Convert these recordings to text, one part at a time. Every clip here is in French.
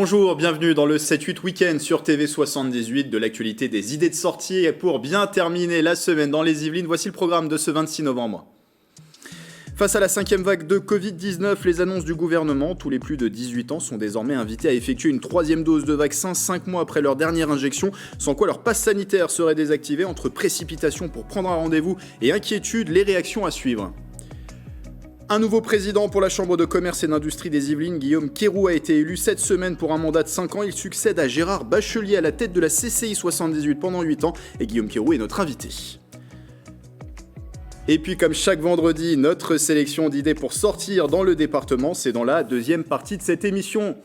Bonjour, bienvenue dans le 7-8 Week-end sur TV78 de l'actualité des idées de sortie. Et pour bien terminer la semaine dans les Yvelines, voici le programme de ce 26 novembre. Face à la 5e vague de Covid-19, les annonces du gouvernement, tous les plus de 18 ans sont désormais invités à effectuer une 3e dose de vaccin 5 mois après leur dernière injection, sans quoi leur passe sanitaire serait désactivé. Entre précipitation pour prendre un rendez-vous et inquiétude, les réactions à suivre. Un nouveau président pour la Chambre de commerce et d'industrie des Yvelines, Guillaume Quérou, a été élu cette semaine pour un mandat de 5 ans. Il succède à Gérard Bachelier à la tête de la CCI 78 pendant 8 ans et Guillaume Quérou est notre invité. Et puis comme chaque vendredi, notre sélection d'idées pour sortir dans le département, c'est dans la deuxième partie de cette émission.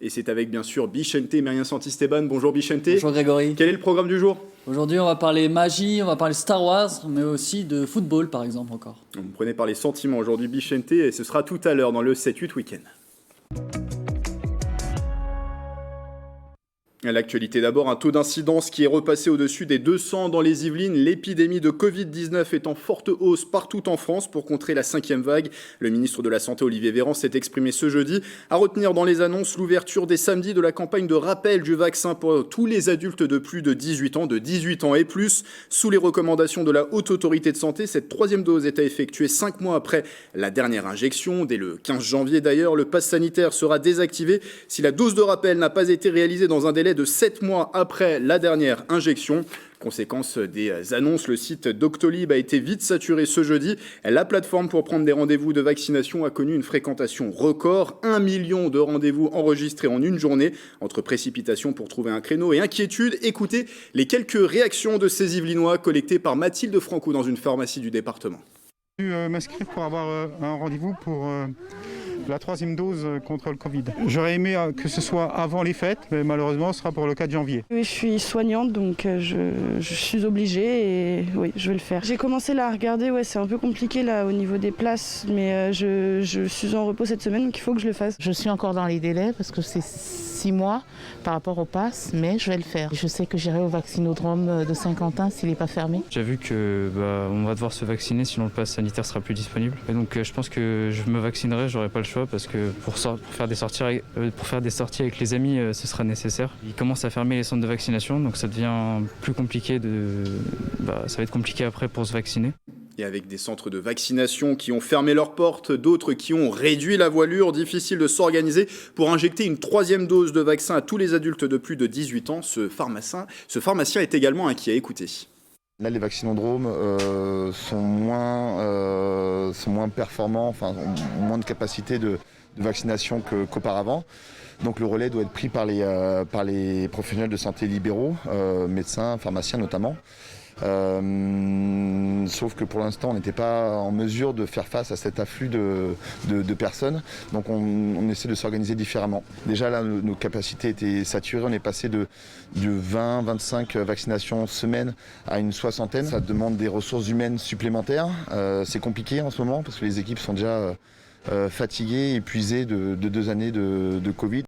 Et c'est avec bien sûr Bichente Merien Santisteban. Bonjour Bichente. Bonjour Grégory. Quel est le programme du jour ? Aujourd'hui on va parler magie, on va parler Star Wars, mais aussi de football par exemple encore. Vous me prenez par les sentiments aujourd'hui Bichente et ce sera tout à l'heure dans le 7-8 Week-end. L'actualité d'abord, un taux d'incidence qui est repassé au-dessus des 200 dans les Yvelines. L'épidémie de Covid-19 est en forte hausse partout en France pour contrer la 5e vague. Le ministre de la Santé Olivier Véran s'est exprimé ce jeudi. À retenir dans les annonces l'ouverture des samedis de la campagne de rappel du vaccin pour tous les adultes de plus de 18 ans et plus. Sous les recommandations de la Haute Autorité de Santé, cette 3e dose est à effectuer 5 mois après la dernière injection. Dès le 15 janvier d'ailleurs, le pass sanitaire sera désactivé si la dose de rappel n'a pas été réalisée dans un délai de 7 mois après la dernière injection. Conséquence des annonces, le site Doctolib a été vite saturé ce jeudi. La plateforme pour prendre des rendez-vous de vaccination a connu une fréquentation record. 1 million de rendez-vous enregistrés en une journée. Entre précipitation pour trouver un créneau et inquiétude, écoutez les quelques réactions de ces Yvelinois collectées par Mathilde Franco dans une pharmacie du département. J'ai dû m'inscrire pour avoir un rendez-vous pour la 3e dose contre le Covid. J'aurais aimé que ce soit avant les fêtes, mais malheureusement ce sera pour le 4 janvier. Oui, je suis soignante, donc je suis obligée et oui, je vais le faire. J'ai commencé là à regarder, c'est un peu compliqué là au niveau des places, mais je suis en repos cette semaine, donc il faut que je le fasse. Je suis encore dans les délais parce que c'est 6 mois par rapport au pass, mais je vais le faire. Je sais que j'irai au vaccinodrome de Saint-Quentin s'il n'est pas fermé. J'ai vu que on va devoir se vacciner, sinon le pass sanitaire sera plus disponible. Et donc je pense que je me vaccinerai, j'aurai pas le choix parce que pour faire des sorties avec les amis, ce sera nécessaire. Ils commencent à fermer les centres de vaccination, donc ça devient plus compliqué ça va être compliqué après pour se vacciner. Et avec des centres de vaccination qui ont fermé leurs portes, d'autres qui ont réduit la voilure, difficile de s'organiser pour injecter une 3e dose de vaccin à tous les adultes de plus de 18 ans. Ce pharmacien est également inquiet. Écoutez. Là, les vaccinodromes sont moins performants, ont moins de capacité de vaccination qu'auparavant. Donc le relais doit être pris par les professionnels de santé libéraux, médecins, pharmaciens notamment. Sauf que pour l'instant on n'était pas en mesure de faire face à cet afflux de personnes, donc on essaie de s'organiser différemment. Déjà là nos capacités étaient saturées, on est passé de 20-25 vaccinations semaine à une 60aine. Ça demande des ressources humaines supplémentaires, c'est compliqué en ce moment parce que les équipes sont déjà fatiguées, épuisées de 2 années de Covid.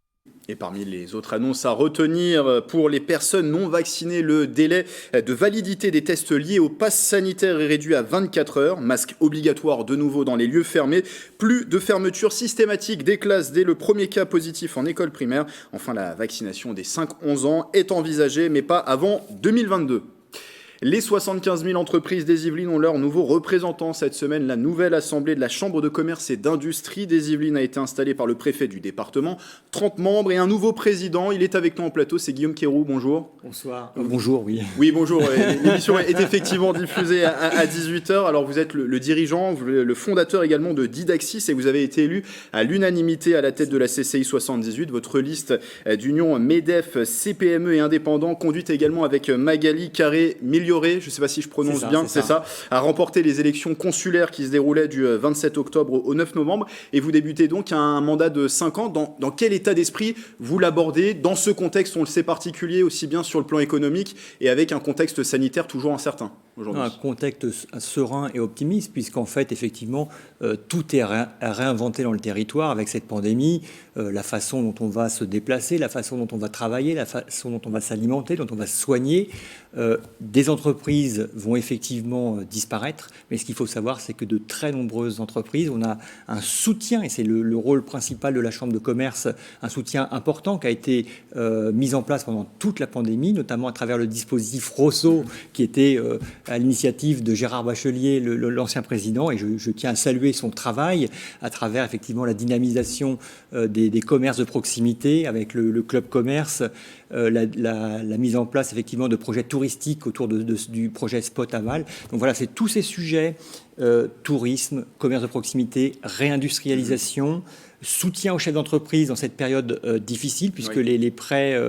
Et parmi les autres annonces à retenir, pour les personnes non vaccinées, le délai de validité des tests liés au pass sanitaire est réduit à 24 heures. Masque obligatoire de nouveau dans les lieux fermés. Plus de fermeture systématique des classes dès le premier cas positif en école primaire. Enfin, la vaccination des 5-11 ans est envisagée, mais pas avant 2022. Les 75 000 entreprises des Yvelines ont leur nouveau représentant cette semaine. La nouvelle assemblée de la Chambre de commerce et d'industrie des Yvelines a été installée par le préfet du département. 30 membres et un nouveau président. Il est avec nous en plateau, c'est Guillaume Quérou. Bonjour. Bonsoir. Bonjour, oui. Oui, bonjour. L'émission est effectivement diffusée à 18h. Alors vous êtes le dirigeant, le fondateur également de Didaxis et vous avez été élu à l'unanimité à la tête de la CCI 78. Votre liste d'union MEDEF, CPME et indépendants, conduite également avec Magali Carré-Milioré, je ne sais pas si je prononce bien, c'est ça, a remporté les élections consulaires qui se déroulaient du 27 octobre au 9 novembre. Et vous débutez donc un mandat de 5 ans. Dans quel état d'esprit vous l'abordez dans ce contexte, on le sait, particulier, aussi bien sur le plan économique et avec un contexte sanitaire toujours incertain ? aujourd'hui? Un contexte serein et optimiste, puisqu'en fait, effectivement, tout est à réinventer dans le territoire avec cette pandémie, la façon dont on va se déplacer, la façon dont on va travailler, la façon dont on va s'alimenter, dont on va se soigner. Des entreprises vont effectivement disparaître, mais ce qu'il faut savoir, c'est que de très nombreuses entreprises, on a un soutien, et c'est le rôle principal de la Chambre de commerce, un soutien important qui a été mis en place pendant toute la pandémie, notamment à travers le dispositif Rosso, qui était à l'initiative de Gérard Bachelier, l'ancien président, et je tiens à saluer son travail à travers effectivement la dynamisation des commerces de proximité avec le club commerce, la mise en place effectivement de projets touristiques autour du projet Spot Aval. Donc voilà, c'est tous ces sujets, tourisme, commerce de proximité, réindustrialisation, soutien aux chefs d'entreprise dans cette période difficile, puisque les prêts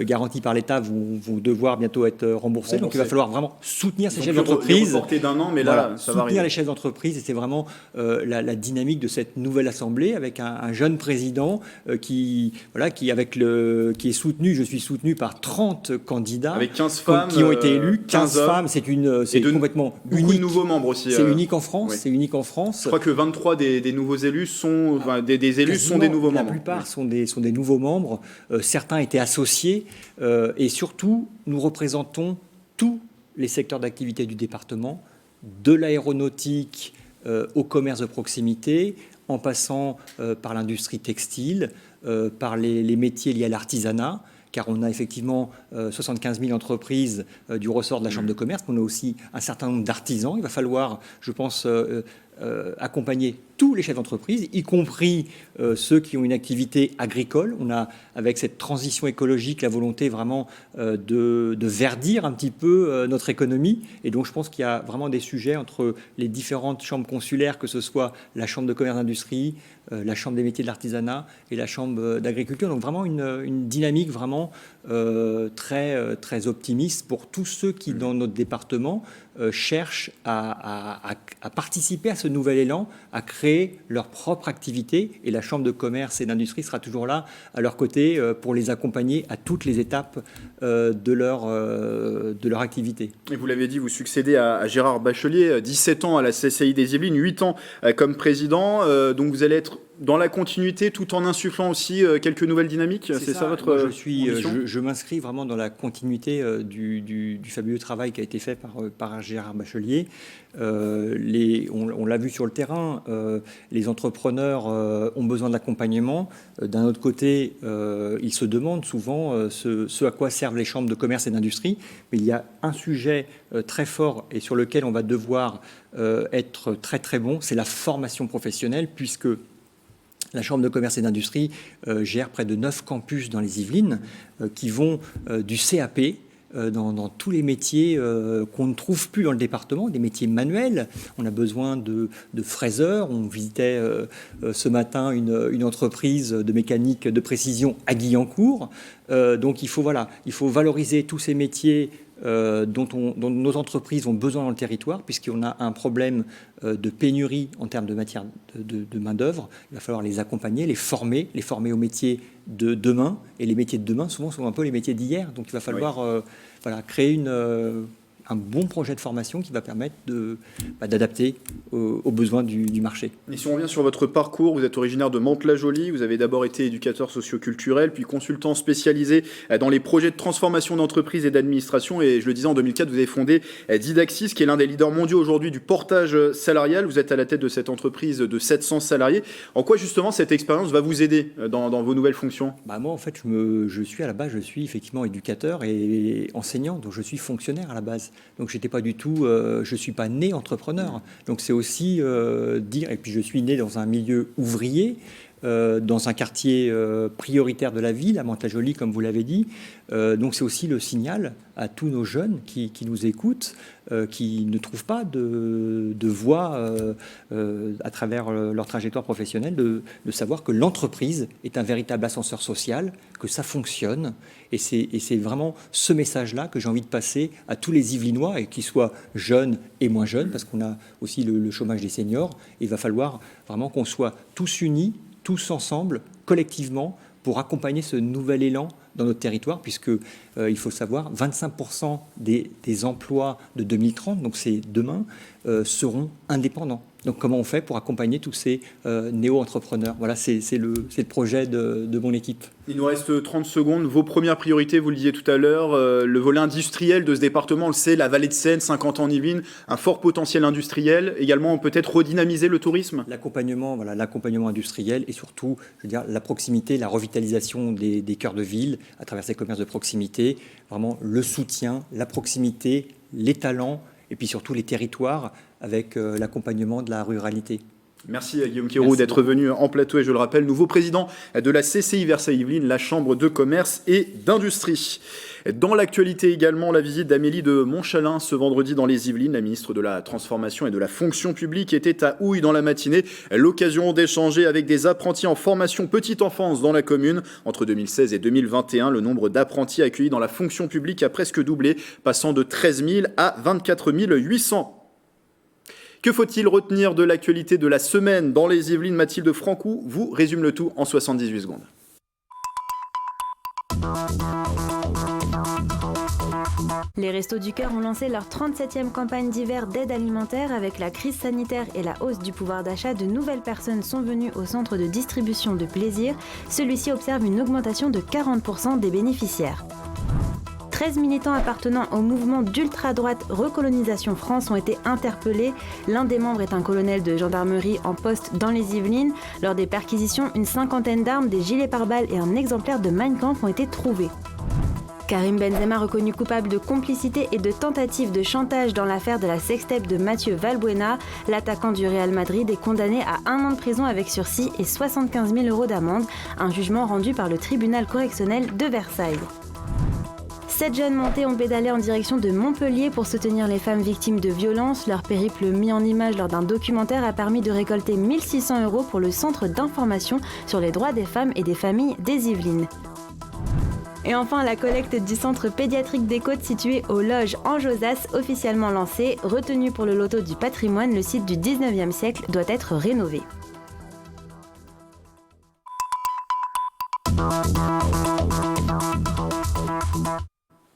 garantis par l'État vont devoir bientôt être remboursés. Donc il va falloir vraiment soutenir ces chefs d'entreprise. Reporté d'un an, mais là, ça va arriver. Soutenir les chefs d'entreprise, et c'est vraiment la dynamique de cette nouvelle assemblée, avec un jeune président qui est soutenu. Je suis soutenu par 30 candidats. Avec 15 femmes qui ont été élus. 15 femmes, c'est complètement unique. Beaucoup de nouveaux membres aussi. C'est unique en France. Oui. C'est unique en France. Je crois que 23 des nouveaux élus sont des élus sont des nouveaux membres. La plupart sont des nouveaux membres. Certains étaient associés. Et surtout, nous représentons tous les secteurs d'activité du département, de l'aéronautique au commerce de proximité, en passant par l'industrie textile, par les métiers liés à l'artisanat, car on a effectivement 75 000 entreprises du ressort de la Chambre de commerce, mais on a aussi un certain nombre d'artisans. Il va falloir, je pense, accompagner tous les chefs d'entreprise, y compris ceux qui ont une activité agricole. On a, avec cette transition écologique, la volonté vraiment de verdir un petit peu notre économie. Et donc, je pense qu'il y a vraiment des sujets entre les différentes chambres consulaires, que ce soit la Chambre de commerce d'industrie, la Chambre des métiers de l'artisanat et la Chambre d'agriculture. Donc, vraiment une dynamique vraiment très, très optimiste pour tous ceux qui, dans notre département, cherchent à participer à ce nouvel élan, à créer leur propre activité, et la Chambre de commerce et d'industrie sera toujours là à leur côté pour les accompagner à toutes les étapes de leur activité. Et vous l'avez dit, vous succédez à Gérard Bachelier, 17 ans à la CCI des Yvelines, 8 ans comme président, donc vous allez être dans la continuité tout en insufflant aussi quelques nouvelles dynamiques. C'est ça votre ambition ? Je m'inscris vraiment dans la continuité du fabuleux travail qui a été fait par Gérard Bachelier. On l'a vu sur le terrain, les entrepreneurs ont besoin d'accompagnement. D'un autre côté, ils se demandent souvent ce à quoi servent les chambres de commerce et d'industrie. Mais il y a un sujet très fort et sur lequel on va devoir être très très bon, c'est la formation professionnelle, puisque la Chambre de commerce et d'industrie gère près de 9 campus dans les Yvelines qui vont du CAP dans tous les métiers qu'on ne trouve plus dans le département, des métiers manuels. On a besoin de fraiseurs. On visitait ce matin une entreprise de mécanique de précision à Guyancourt. Donc il faut valoriser tous ces métiers dont nos entreprises ont besoin dans le territoire, puisqu'on a un problème de pénurie en termes de matière de main-d'œuvre. Il va falloir les accompagner, les former aux métiers de demain. Et les métiers de demain, souvent, sont un peu les métiers d'hier. Donc il va falloir créer un bon projet de formation qui va permettre d'adapter aux besoins du marché. Et si on revient sur votre parcours, vous êtes originaire de Mantes-la-Jolie, vous avez d'abord été éducateur socio-culturel, puis consultant spécialisé dans les projets de transformation d'entreprise et d'administration, et je le disais, en 2004, vous avez fondé Didaxis, qui est l'un des leaders mondiaux aujourd'hui du portage salarial. Vous êtes à la tête de cette entreprise de 700 salariés. En quoi justement cette expérience va vous aider dans vos nouvelles fonctions ? Moi, en fait, je suis effectivement éducateur et enseignant, donc je suis fonctionnaire à la base. Donc j'étais pas du tout, je suis pas né entrepreneur. Donc c'est aussi dire, et puis je suis né dans un milieu ouvrier, dans un quartier prioritaire de la ville, à Mantes-la-Jolie, comme vous l'avez dit. Donc c'est aussi le signal à tous nos jeunes qui nous écoutent, qui ne trouvent pas de voie à travers leur trajectoire professionnelle, de savoir que l'entreprise est un véritable ascenseur social, que ça fonctionne. Et c'est vraiment ce message-là que j'ai envie de passer à tous les Yvelinois, et qu'ils soient jeunes et moins jeunes, parce qu'on a aussi le chômage des seniors. Il va falloir vraiment qu'on soit tous unis, tous ensemble, collectivement, pour accompagner ce nouvel élan dans notre territoire, puisque il faut savoir, 25% des emplois de 2030, donc c'est demain, seront indépendants. Donc comment on fait pour accompagner tous ces néo-entrepreneurs? Voilà, c'est le projet de mon équipe. Il nous reste 30 secondes. Vos premières priorités, vous le disiez tout à l'heure, le volet industriel de ce département, on le sait, la vallée de Seine, 50 ans en Yvelines, un fort potentiel industriel. Également, peut-être redynamiser le tourisme. L'accompagnement, voilà, l'accompagnement industriel et surtout, je veux dire, la proximité, la revitalisation des cœurs de ville à travers ces commerces de proximité. Vraiment le soutien, la proximité, les talents et puis surtout les territoires avec l'accompagnement de la ruralité. Merci à Guillaume Quéroux d'être venu en plateau et je le rappelle, nouveau président de la CCI Versailles-Yvelines, la Chambre de commerce et d'industrie. Dans l'actualité également, la visite d'Amélie de Montchalin ce vendredi dans les Yvelines. La ministre de la Transformation et de la Fonction publique était à Houille dans la matinée. L'occasion d'échanger avec des apprentis en formation petite enfance dans la commune. Entre 2016 et 2021, le nombre d'apprentis accueillis dans la fonction publique a presque doublé, passant de 13 000 à 24 800. Que faut-il retenir de l'actualité de la semaine dans les Yvelines? Mathilde Francou vous résume le tout en 78 secondes. Les Restos du Cœur ont lancé leur 37e campagne d'hiver d'aide alimentaire. Avec la crise sanitaire et la hausse du pouvoir d'achat, de nouvelles personnes sont venues au centre de distribution de plaisir. Celui-ci observe une augmentation de 40% des bénéficiaires. 13 militants appartenant au mouvement d'ultra-droite Recolonisation France ont été interpellés. L'un des membres est un colonel de gendarmerie en poste dans les Yvelines. Lors des perquisitions, une cinquantaine d'armes, des gilets pare-balles et un exemplaire de Mein Kampf ont été trouvés. Karim Benzema reconnu coupable de complicité et de tentative de chantage dans l'affaire de la sextape de Mathieu Valbuena. L'attaquant du Real Madrid est condamné à 1 an de prison avec sursis et 75 000 € d'amende. Un jugement rendu par le tribunal correctionnel de Versailles. 7 jeunes montés ont pédalé en direction de Montpellier pour soutenir les femmes victimes de violences. Leur périple mis en image lors d'un documentaire a permis de récolter 1 600 € pour le Centre d'information sur les droits des femmes et des familles des Yvelines. Et enfin, la collecte du centre pédiatrique des Côtes situé aux Loges en Josas, officiellement lancée. Retenu pour le loto du patrimoine, le site du 19e siècle doit être rénové.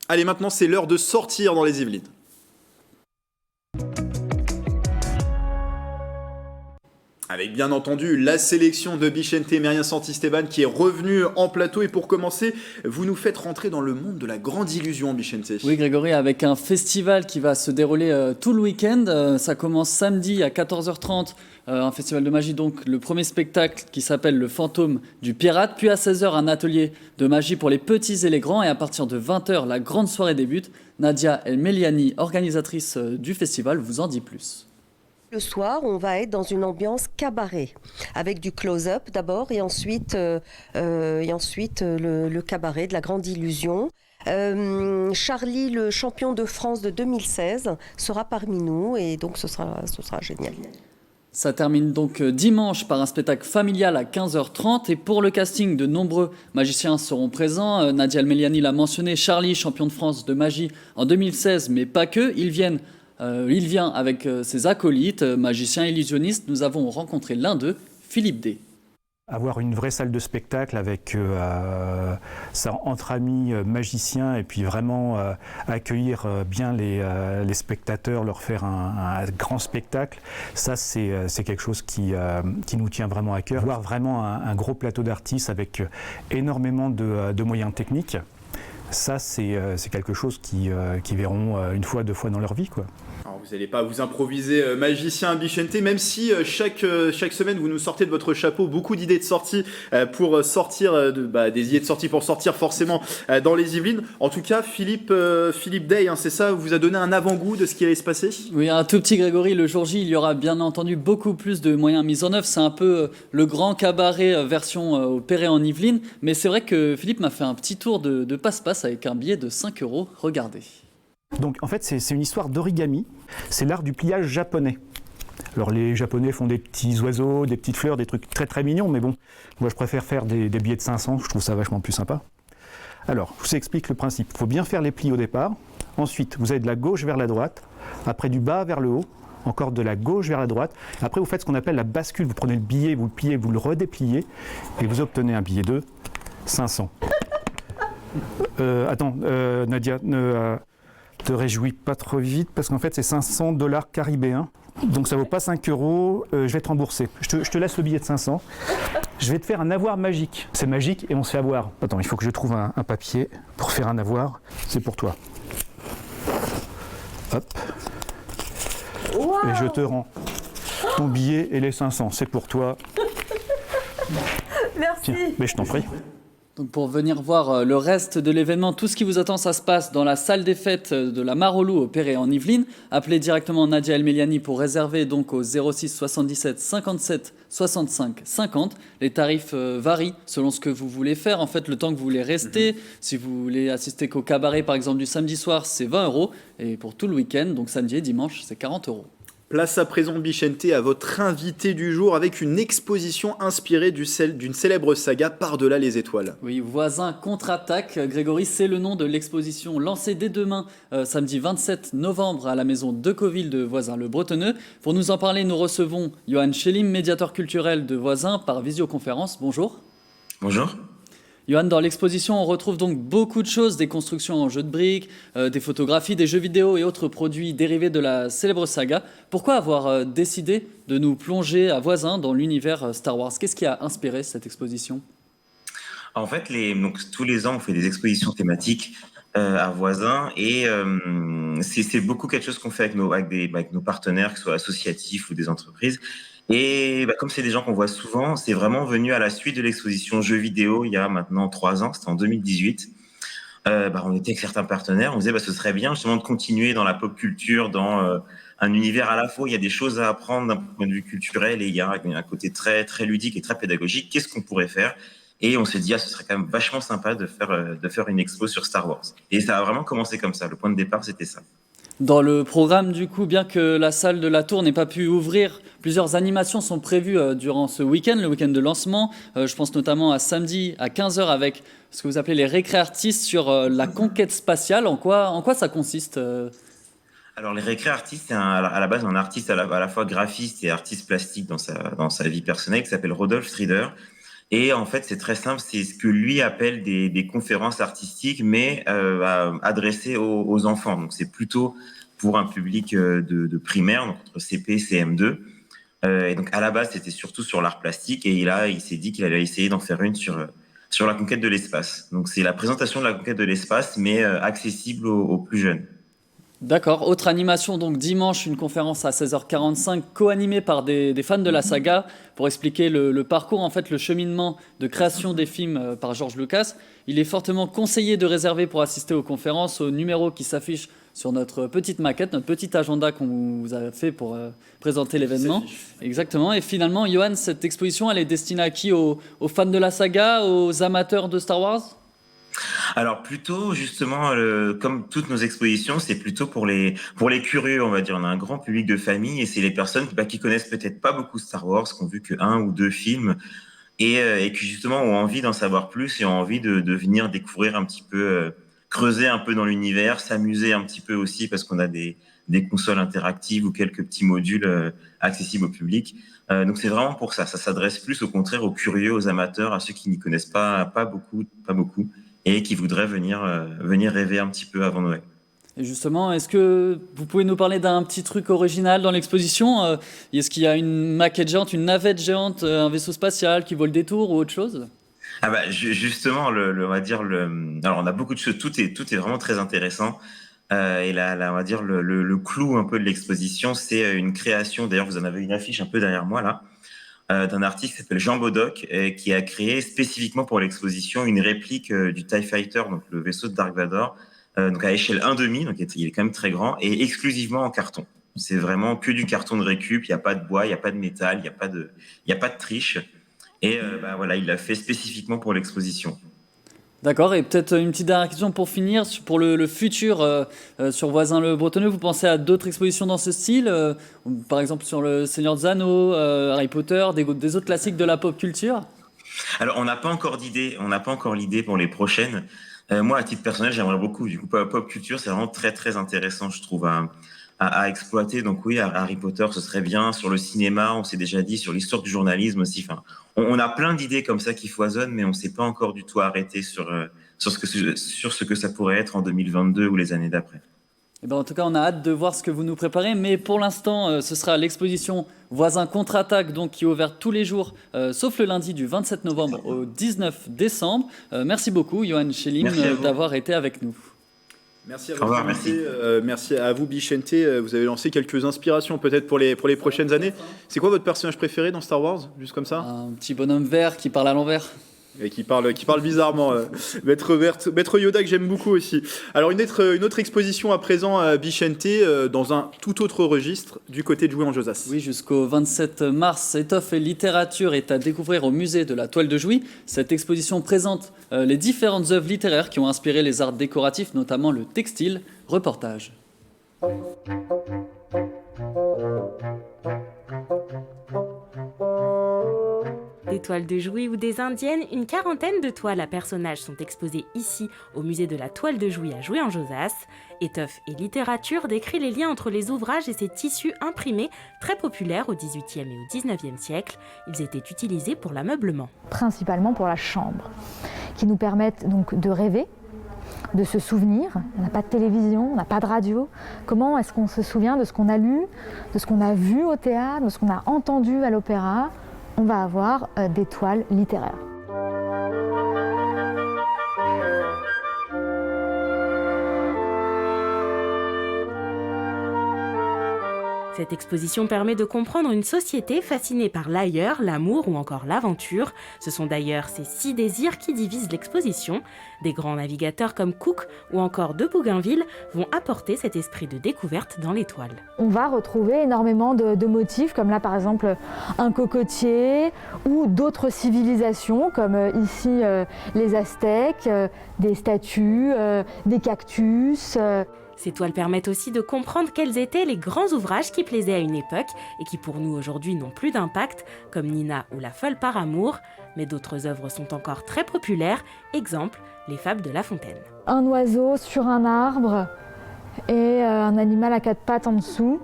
Allez, maintenant c'est l'heure de sortir dans les Yvelines. Avec bien entendu la sélection de Bichente Mérien Santisteban qui est revenue en plateau. Et pour commencer, vous nous faites rentrer dans le monde de la grande illusion, Bichente. Oui, Grégory, avec un festival qui va se dérouler tout le week-end. Ça commence samedi à 14h30, un festival de magie, donc le premier spectacle qui s'appelle Le Fantôme du Pirate. Puis à 16h, un atelier de magie pour les petits et les grands. Et à partir de 20h, la grande soirée débute. Nadia El Meliani, organisatrice du festival, vous en dit plus. Le soir, on va être dans une ambiance cabaret, avec du close-up d'abord et ensuite le cabaret de la grande illusion. Charlie, le champion de France de 2016, sera parmi nous et donc ce sera génial. Ça termine donc dimanche par un spectacle familial à 15h30 et pour le casting, de nombreux magiciens seront présents. Nadia El Meliani l'a mentionné, Charlie, champion de France de magie en 2016, mais pas que, il vient avec ses acolytes, magiciens illusionnistes. Nous avons rencontré l'un d'eux, Philippe D. Avoir une vraie salle de spectacle avec ça entre amis magiciens et puis vraiment accueillir bien les spectateurs, leur faire un grand spectacle, ça c'est quelque chose qui nous tient vraiment à cœur. Avoir vraiment un gros plateau d'artistes avec énormément de moyens techniques, ça c'est quelque chose qu'ils verront une fois, deux fois dans leur vie, quoi. Alors vous n'allez pas vous improviser magicien Bichente, même si chaque semaine vous nous sortez de votre chapeau beaucoup d'idées de sortie pour sortir, des idées de sortie pour sortir forcément dans les Yvelines. En tout cas, Philippe Day, c'est ça, vous a donné un avant-goût de ce qui allait se passer? Oui, un tout petit Grégory, le jour J, il y aura bien entendu beaucoup plus de moyens mis en œuvre. C'est un peu le grand cabaret version au Perret en Yvelines. Mais c'est vrai que Philippe m'a fait un petit tour de passe-passe avec un billet de 5 €. Regardez. Donc en fait c'est une histoire d'origami, c'est l'art du pliage japonais. Alors les Japonais font des petits oiseaux, des petites fleurs, des trucs très très mignons, mais bon, moi je préfère faire des billets de 500, je trouve ça vachement plus sympa. Alors je vous explique le principe, il faut bien faire les plis au départ, ensuite vous allez de la gauche vers la droite, après du bas vers le haut, encore de la gauche vers la droite, après vous faites ce qu'on appelle la bascule, vous prenez le billet, vous le pliez, vous le redépliez, et vous obtenez un billet de 500. Attends, Nadia, ne te réjouis pas trop vite parce qu'en fait c'est $500 caribéens. Donc ça vaut pas 5 €, je vais te rembourser. Je te laisse le billet de 500. Je vais te faire un avoir magique. C'est magique et on se fait avoir. Attends, il faut que je trouve un papier pour faire un avoir. C'est pour toi. Hop. Wow. Et je te rends ton billet et les 500. C'est pour toi. Merci. Tiens, mais je t'en prie. Donc pour venir voir le reste de l'événement, tout ce qui vous attend, ça se passe dans la salle des fêtes de la Mare aux Loups au Perret en Yvelines. Appelez directement Nadia El Meliani pour réserver donc au 06 77 57 65 50. Les tarifs varient selon ce que vous voulez faire, en fait le temps que vous voulez rester. Si vous voulez assister qu'au cabaret par exemple du samedi soir, c'est 20 € et pour tout le week-end, donc samedi et dimanche, c'est 40 €. Place à présent, Bichente, à votre invité du jour avec une exposition inspirée d'une célèbre saga Par-delà les étoiles. Oui, Voisins contre-attaque. Grégory, c'est le nom de l'exposition lancée dès demain, samedi 27 novembre, à la maison de Coville de Voisins-le-Bretonneux. Pour nous en parler, nous recevons Johan Schellim, médiateur culturel de Voisins, par visioconférence. Bonjour. Bonjour. Johan, dans l'exposition, on retrouve donc beaucoup de choses, des constructions en jeux de briques, des photographies, des jeux vidéo et autres produits dérivés de la célèbre saga. Pourquoi avoir décidé de nous plonger à Voisins dans l'univers Star Wars? Qu'est-ce qui a inspiré cette exposition? En fait, donc, tous les ans, on fait des expositions thématiques à Voisins et c'est beaucoup quelque chose qu'on fait avec nos partenaires, que ce soit associatifs ou des entreprises. Et comme c'est des gens qu'on voit souvent, c'est vraiment venu à la suite de l'exposition jeux vidéo il y a maintenant 3 ans, c'était en 2018. On était avec certains partenaires, on disait ce serait bien justement de continuer dans la pop culture, dans un univers à la fois, il y a des choses à apprendre d'un point de vue culturel et il y a un côté très, très ludique et très pédagogique. Qu'est-ce qu'on pourrait faire? Et on s'est dit, ce serait quand même vachement sympa de faire une expo sur Star Wars. Et ça a vraiment commencé comme ça, le point de départ c'était ça. Dans le programme, du coup, bien que la salle de la Tour n'ait pas pu ouvrir, plusieurs animations sont prévues durant ce week-end, le week-end de lancement. Je pense notamment à samedi à 15h avec ce que vous appelez les récré-artistes sur la conquête spatiale. En quoi ça consiste Alors, les récré-artistes, c'est à la base un artiste à la fois graphiste et artiste plastique dans sa vie personnelle qui s'appelle Rodolphe Strider. Et en fait, c'est très simple, c'est ce que lui appelle des conférences artistiques, mais adressées aux enfants. Donc, c'est plutôt pour un public de primaire, donc entre CP et CM2. Et donc, à la base, c'était surtout sur l'art plastique. Et il s'est dit qu'il allait essayer d'en faire une sur la conquête de l'espace. Donc, c'est la présentation de la conquête de l'espace, mais accessible aux plus jeunes. D'accord. Autre animation, donc dimanche, une conférence à 16h45 co-animée par des fans de la saga pour expliquer le parcours, en fait, le cheminement de création des films par George Lucas. Il est fortement conseillé de réserver pour assister aux conférences au numéro qui s'affiche sur notre petite maquette, notre petit agenda qu'on vous a fait pour présenter l'événement. Exactement. Et finalement, Johan, cette exposition, elle est destinée à qui? Aux fans de la saga, aux amateurs de Star Wars? Alors plutôt justement, comme toutes nos expositions, c'est plutôt pour les curieux, on va dire. On a un grand public de famille et c'est les personnes qui connaissent peut-être pas beaucoup Star Wars, qui ont vu que 1 ou 2 films et qui justement ont envie d'en savoir plus et ont envie de venir découvrir un petit peu, creuser un peu dans l'univers, s'amuser un petit peu aussi parce qu'on a des consoles interactives ou quelques petits modules accessibles au public. Donc c'est vraiment pour ça. Ça s'adresse plus au contraire aux curieux, aux amateurs, à ceux qui n'y connaissent pas beaucoup. Et qui voudraient venir rêver un petit peu avant Noël. Et justement, est-ce que vous pouvez nous parler d'un petit truc original dans l'exposition? Est-ce qu'il y a une maquette géante, une navette géante, un vaisseau spatial qui vole des tours ou autre chose? Justement, on va dire alors on a beaucoup de choses, tout est vraiment très intéressant. Et là, on va dire le clou un peu de l'exposition, c'est une création. D'ailleurs, vous en avez une affiche un peu derrière moi là. D'un artiste qui s'appelle Jean Bodoc, qui a créé spécifiquement pour l'exposition une réplique du TIE Fighter, donc le vaisseau de Dark Vador, donc à échelle 1,5, donc il est quand même très grand, et exclusivement en carton. C'est vraiment que du carton de récup, il n'y a pas de bois, il n'y a pas de métal, il n'y a pas de triche. Et voilà, il l'a fait spécifiquement pour l'exposition. D'accord, et peut-être une petite dernière question pour finir. Pour le futur sur Voisins-le-Bretonneux, vous pensez à d'autres expositions dans ce style par exemple sur le Seigneur des Anneaux, Harry Potter, des autres classiques de la pop culture? Alors, on n'a pas encore l'idée pour les prochaines. Moi, à titre personnel, j'aimerais beaucoup. Du coup, pop culture, c'est vraiment très, très intéressant, je trouve, à exploiter. Donc oui, Harry Potter, ce serait bien. Sur le cinéma, on s'est déjà dit, sur l'histoire du journalisme aussi. Enfin, on a plein d'idées comme ça qui foisonnent, mais on ne s'est pas encore du tout arrêté sur sur ce que ça pourrait être en 2022 ou les années d'après. Eh ben, en tout cas, on a hâte de voir ce que vous nous préparez, mais pour l'instant, ce sera l'exposition Voisins contre-attaque, donc, qui est ouverte tous les jours, sauf le lundi du 27 novembre au 19 décembre. Merci beaucoup, Johan Schelling, d'avoir été avec nous. Merci à vous. Merci à vous, Bichente. Vous avez lancé quelques inspirations peut-être pour les prochaines années. C'est quoi votre personnage préféré dans Star Wars, juste comme ça? Un petit bonhomme vert qui parle à l'envers. Et qui parle bizarrement. Maître Yoda, que j'aime beaucoup aussi. Alors une autre exposition à présent à Bichente, dans un tout autre registre, du côté de Jouy en Josas. Oui, jusqu'au 27 mars, étoffe et littérature est à découvrir au musée de la Toile de Jouy. Cette exposition présente les différentes œuvres littéraires qui ont inspiré les arts décoratifs, notamment le textile. Reportage. Des toiles de Jouy ou des indiennes, une quarantaine de toiles à personnages sont exposées ici au musée de la Toile de Jouy à Jouy en Josas. Étoffe et littérature décrit les liens entre les ouvrages et ces tissus imprimés très populaires au XVIIIe et au XIXe siècle. Ils étaient utilisés pour l'ameublement. Principalement pour la chambre, qui nous permettent donc de rêver, de se souvenir. On n'a pas de télévision, on n'a pas de radio. Comment est-ce qu'on se souvient de ce qu'on a lu, de ce qu'on a vu au théâtre, de ce qu'on a entendu à l'opéra? On va avoir des toiles littéraires. Cette exposition permet de comprendre une société fascinée par l'ailleurs, l'amour ou encore l'aventure. Ce sont d'ailleurs ces 6 désirs qui divisent l'exposition. Des grands navigateurs comme Cook ou encore de Bougainville vont apporter cet esprit de découverte dans les toiles. On va retrouver énormément de motifs, comme là par exemple un cocotier ou d'autres civilisations, comme ici les Aztèques, des statues, des cactus. Ces toiles permettent aussi de comprendre quels étaient les grands ouvrages qui plaisaient à une époque et qui pour nous aujourd'hui n'ont plus d'impact, comme Nina ou La Folle par amour, mais d'autres œuvres sont encore très populaires, exemple les Fables de La Fontaine. Un oiseau sur un arbre et un animal à 4 pattes en dessous,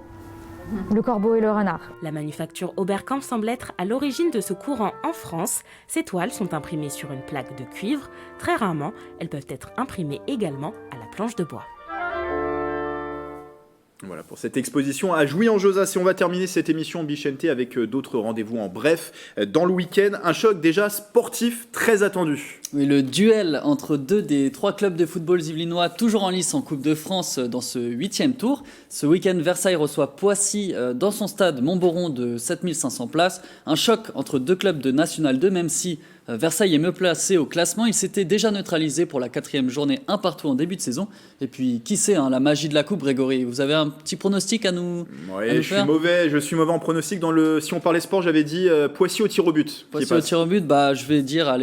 le corbeau et le renard. La manufacture Oberkampf semble être à l'origine de ce courant en France. Ces toiles sont imprimées sur une plaque de cuivre. Très rarement, elles peuvent être imprimées également à la planche de bois. Voilà pour cette exposition à Jouy en Josas. Et on va terminer cette émission Bichente avec d'autres rendez-vous en bref. Dans le week-end, un choc déjà sportif très attendu. Oui, le duel entre 2 des 3 clubs de football yvelinois toujours en lice en Coupe de France dans ce 8e tour. Ce week-end, Versailles reçoit Poissy dans son stade Montboron de 7500 places. Un choc entre 2 clubs de National 2, même si Versailles est mieux placé au classement. Il s'était déjà neutralisé pour la 4e journée, un partout en début de saison. Et puis, qui sait, la magie de la Coupe, Grégory. Vous avez un petit pronostic à nous Oui, je suis mauvais en pronostic. Si on parlait sport, j'avais dit Poissy au tir au but. Poissy au tir au but, je vais dire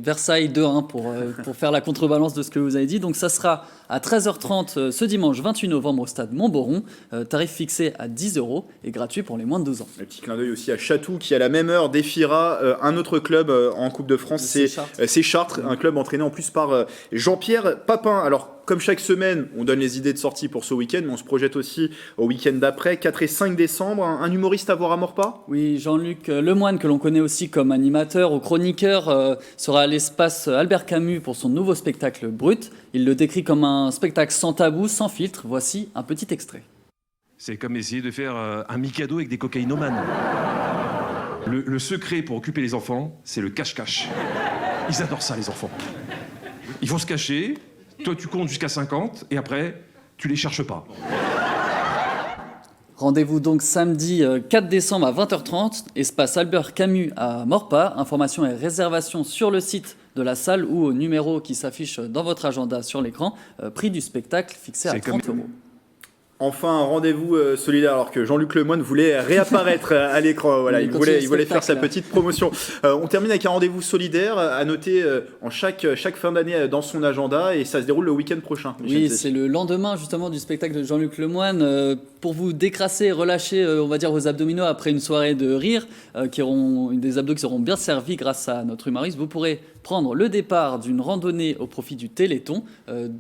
Versailles 2-1 pour faire la contrebalance de ce que vous avez dit. Donc ça sera à 13h30 ce dimanche 28 novembre au stade Montboron. Tarif fixé à 10 € et gratuit pour les moins de 12 ans. Un petit clin d'œil aussi à Chatou qui à la même heure défiera un autre club en Coupe de France. C'est Chartres, un club entraîné en plus par Jean-Pierre Papin. Alors comme chaque semaine, on donne les idées de sortie pour ce week-end, mais on se projette aussi au week-end d'après, 4 et 5 décembre. Un humoriste à voir à Maurepas ? Oui, Jean-Luc Lemoine, que l'on connaît aussi comme animateur ou chroniqueur, sera à l'espace Albert Camus pour son nouveau spectacle Brut. Il le décrit comme un spectacle sans tabou, sans filtre. Voici un petit extrait. C'est comme essayer de faire un Mikado avec des cocaïnomanes. Le secret pour occuper les enfants, c'est le cache-cache. Ils adorent ça, les enfants. Ils vont se cacher. Toi, tu comptes jusqu'à 50 et après, tu les cherches pas. Rendez-vous donc samedi 4 décembre à 20h30, espace Albert Camus à Maurepas. Informations et réservations sur le site de la salle ou au numéro qui s'affiche dans votre agenda sur l'écran. Prix du spectacle fixé à 30 €. Enfin, un rendez-vous solidaire, alors que Jean-Luc Lemoine voulait réapparaître à l'écran. Voilà, il voulait faire sa petite promotion. On termine avec un rendez-vous solidaire à noter en chaque fin d'année dans son agenda, et ça se déroule le week-end prochain. Oui, c'est le lendemain justement du spectacle de Jean-Luc Lemoine. Pour vous décrasser et relâcher, on va dire, vos abdominaux après une soirée de rire, des abdos qui seront bien servis grâce à notre humoriste, vous pourrez prendre le départ d'une randonnée au profit du Téléthon.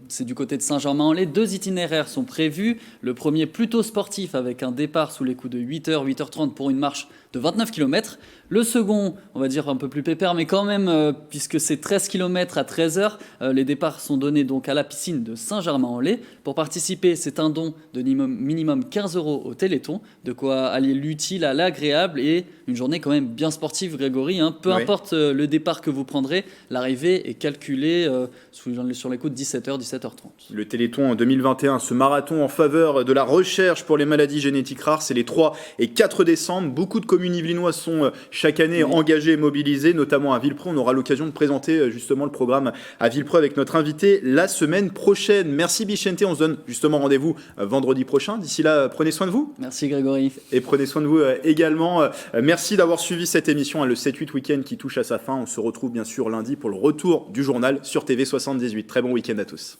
C'est du côté de Saint-Germain-en-Laye. 2 itinéraires sont prévus. Le premier plutôt sportif avec un départ sous les coups de 8h, 8h30 pour une marche de 29 km. Le second, on va dire un peu plus pépère, mais quand même, puisque c'est 13 km à 13h, les départs sont donnés donc à la piscine de Saint-Germain-en-Laye. Pour participer, c'est un don de minimum 15 € au Téléthon, de quoi allier l'utile à l'agréable et une journée quand même bien sportive, Grégory. Peu importe le départ que vous prendrez, l'arrivée est calculée sur les coups de 17h, 17h30. Le Téléthon en 2021, ce marathon en faveur de la recherche pour les maladies génétiques rares, c'est les 3 et 4 décembre. Beaucoup de communes yvelinoises sont chaque année engagées et mobilisées, notamment à Villepreux. On aura l'occasion de présenter justement le programme à Villepreux avec notre invité la semaine prochaine. Merci Bichente, on se donne justement rendez-vous vendredi prochain. D'ici là, prenez soin de vous. Merci Grégory. Et prenez soin de vous également. Merci d'avoir suivi cette émission, le 7-8 Week-end qui touche à sa fin. On se retrouve bien sûr lundi pour le retour du journal sur TV78. Très bon week-end à tous.